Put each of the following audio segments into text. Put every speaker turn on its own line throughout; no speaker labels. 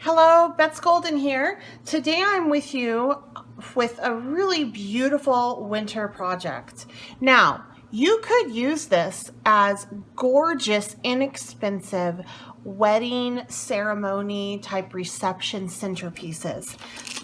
Hello, Bets Golden here. Today I'm with you with a really beautiful winter project. Now, you could use this as gorgeous, inexpensive wedding ceremony type reception centerpieces.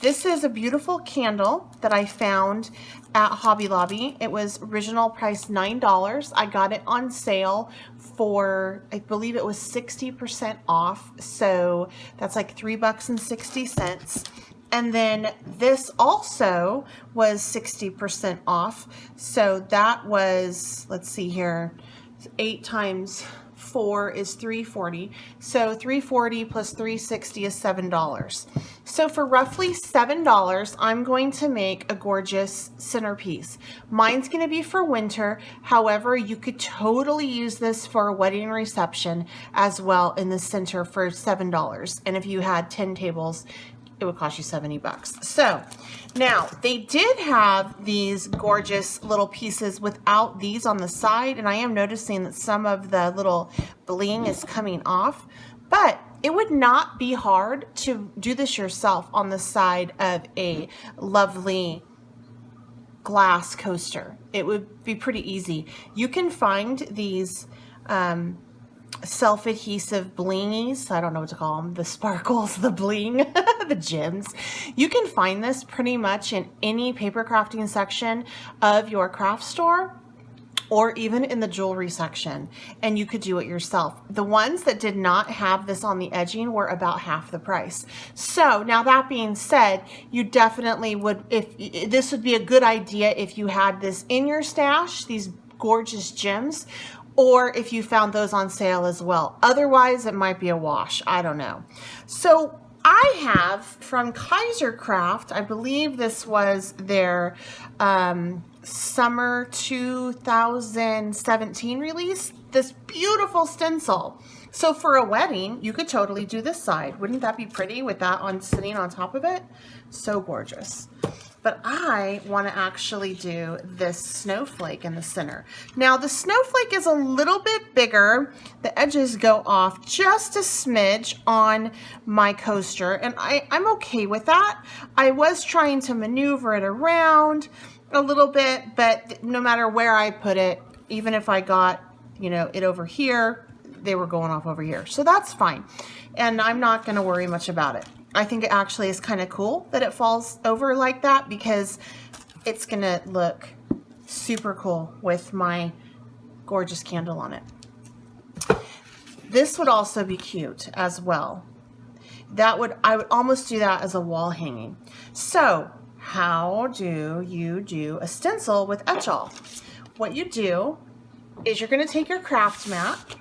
This is a beautiful candle that I found at Hobby Lobby. It was original price $9. I got it on sale for, I believe it was 60% off. So that's like $3.60. And then this also was 60% off. So that was, let's see here, 8 times 4 is $3.40. So $3.40 plus $3.60 is $7. So for roughly $7, I'm going to make a gorgeous centerpiece. Mine's going to be for winter. However, you could totally use this for a wedding reception as well in the center for $7. And if you had 10 tables, it would cost you $70. So now they did have these gorgeous little pieces without these on the side, and I am noticing that some of the little bling is coming off, but it would not be hard to do this yourself on the side of a lovely glass coaster. It would be pretty easy. You can find these self-adhesive blingies, I don't know what to call them, the sparkles, the bling, the gems. You can find this pretty much in any paper crafting section of your craft store or even in the jewelry section, and you could do it yourself. The ones that did not have this on the edging were about half the price. So now that being said, you definitely would, if this would be a good idea if you had this in your stash, these gorgeous gems, or if you found those on sale as well. Otherwise, it might be a wash. I don't know. So I have from Kaiser Craft, I believe this was their summer 2017 release, this beautiful stencil. So for a wedding, you could totally do this side. Wouldn't that be pretty with that on sitting on top of it? So gorgeous. But I want to actually do this snowflake in the center. Now the snowflake is a little bit bigger. The edges go off just a smidge on my coaster, and I'm okay with that. I was trying to maneuver it around a little bit, but no matter where I put it, even if I got, you know, it over here, they were going off over here. So that's fine. And I'm not going to worry much about it. I think it actually is kind of cool that it falls over like that because it's going to look super cool with my gorgeous candle on it. This would also be cute as well. I would almost do that as a wall hanging. So how do you do a stencil with Etch? What you do is you're going to take your craft mat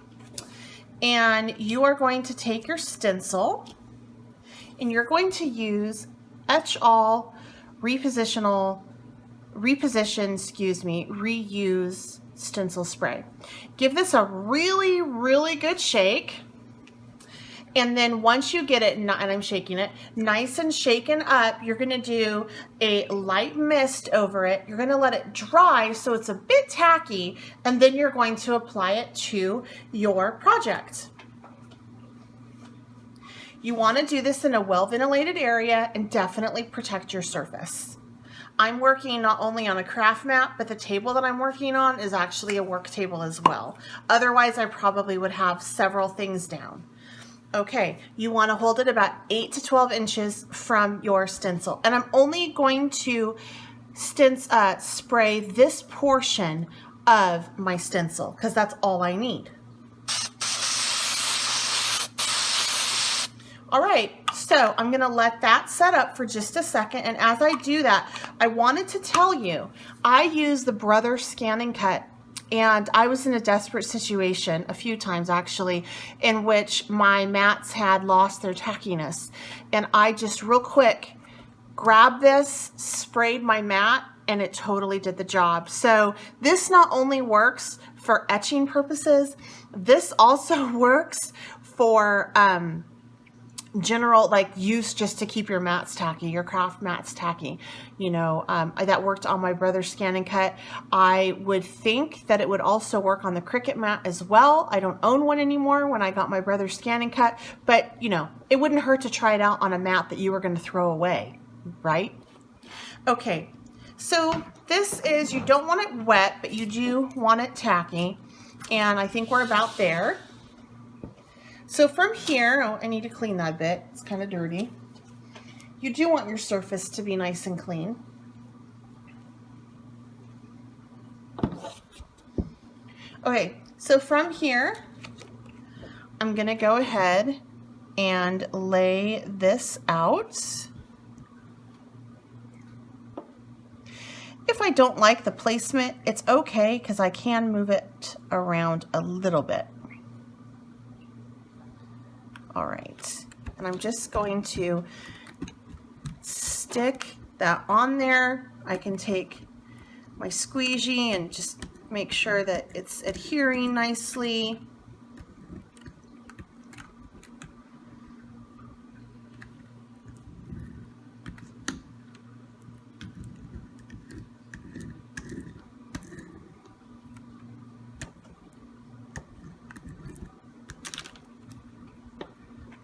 and you are going to take your stencil and you're going to use Etch All reuse stencil spray. Give this a really, really good shake. And then once you get it, and I'm shaking it, nice and shaken up, you're gonna do a light mist over it. You're gonna let it dry so it's a bit tacky, and then you're going to apply it to your project. You want to do this in a well-ventilated area and definitely protect your surface. I'm working not only on a craft mat, but the table that I'm working on is actually a work table as well. Otherwise, I probably would have several things down. Okay, you want to hold it about 8 to 12 inches from your stencil. And I'm only going to spray this portion of my stencil because that's all I need. All right, so I'm gonna let that set up for just a second, and as I do that, I wanted to tell you, I use the Brother Scan and Cut, and I was in a desperate situation, a few times actually, in which my mats had lost their tackiness, and I just real quick grabbed this, sprayed my mat, and it totally did the job. So this not only works for etching purposes, this also works for general like use just to keep your mats tacky, your craft mats tacky. You know, that worked on my brother's Scan and Cut. I would think that it would also work on the Cricut mat as well. I don't own one anymore when I got my brother's Scan and Cut, but you know, it wouldn't hurt to try it out on a mat that you were going to throw away, right? Okay, so this is, you don't want it wet, but you do want it tacky, and I think we're about there. So from here, oh, I need to clean that bit. It's kind of dirty. You do want your surface to be nice and clean. Okay, so from here, I'm going to go ahead and lay this out. If I don't like the placement, it's okay because I can move it around a little bit. All right, and I'm just going to stick that on there. I can take my squeegee and just make sure that it's adhering nicely.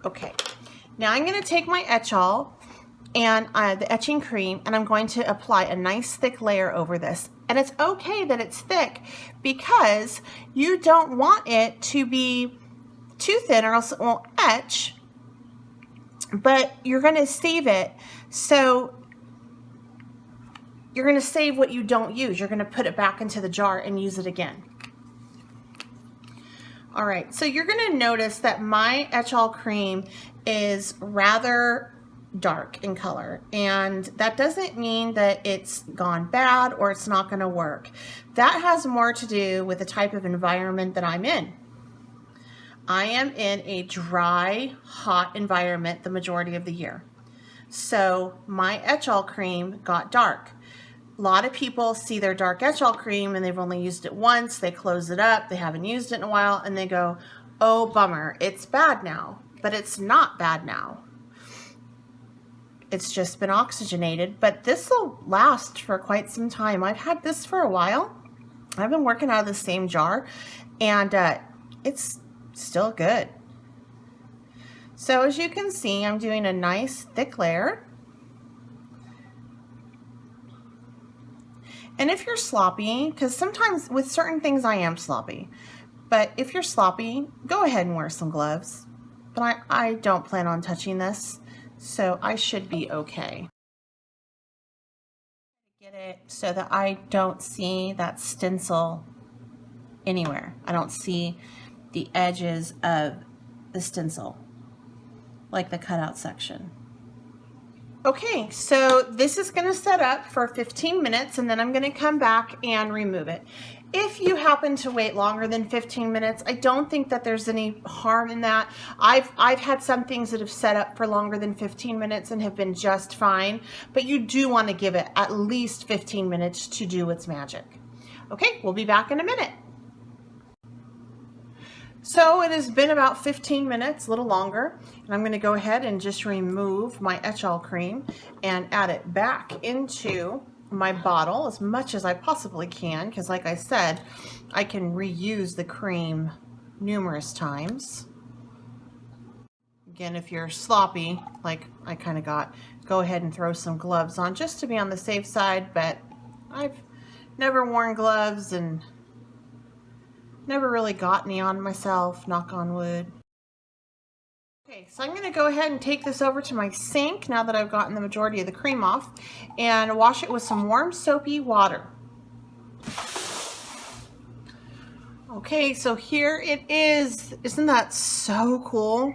Okay, now I'm going to take my Etch-All and the etching cream, and I'm going to apply a nice thick layer over this. And it's okay that it's thick because you don't want it to be too thin or else it won't etch, but you're going to save it. So you're going to save what you don't use. You're going to put it back into the jar and use it again. All right, so you're going to notice that my Etch-All cream is rather dark in color, and that doesn't mean that it's gone bad or it's not going to work. That has more to do with the type of environment that I'm in. I am in a dry, hot environment the majority of the year. So my Etch-All cream got dark. A lot of people see their dark Etch-All cream and they've only used it once, they close it up, they haven't used it in a while, and they go, oh bummer, it's bad now. But it's not bad now. It's just been oxygenated, but this will last for quite some time. I've had this for a while. I've been working out of the same jar, and it's still good. So as you can see, I'm doing a nice thick layer. And if you're sloppy, because sometimes with certain things I am sloppy, but if you're sloppy, go ahead and wear some gloves. But I don't plan on touching this, so I should be okay. Get it so that I don't see that stencil anywhere. I don't see the edges of the stencil, like the cutout section. Okay, so this is going to set up for 15 minutes and then I'm going to come back and remove it. If you happen to wait longer than 15 minutes, I don't think that there's any harm in that. I've had some things that have set up for longer than 15 minutes and have been just fine, but you do want to give it at least 15 minutes to do its magic. Okay, we'll be back in a minute. So it has been about 15 minutes, a little longer, and I'm going to go ahead and just remove my Etch-All cream and add it back into my bottle as much as I possibly can, because like I said, I can reuse the cream numerous times. Again, if you're sloppy, like I kind of got, go ahead and throw some gloves on just to be on the safe side, but I've never worn gloves and never really got any on myself, knock on wood. Okay, so I'm going to go ahead and take this over to my sink now that I've gotten the majority of the cream off and wash it with some warm soapy water. Okay, so here it is. Isn't that so cool?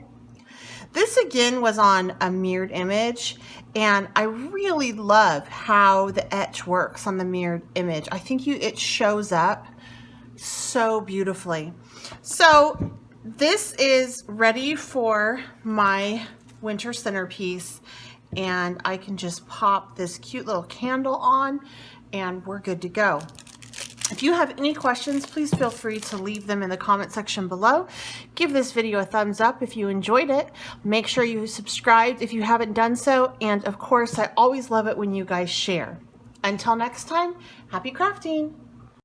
This again was on a mirrored image, and I really love how the etch works on the mirrored image. I think it shows up so beautifully. So this is ready for my winter centerpiece, and I can just pop this cute little candle on and we're good to go. If you have any questions, please feel free to leave them in the comment section below. Give this video a thumbs up if you enjoyed it. Make sure you subscribed if you haven't done so. And of course, I always love it when you guys share. Until next time, happy crafting!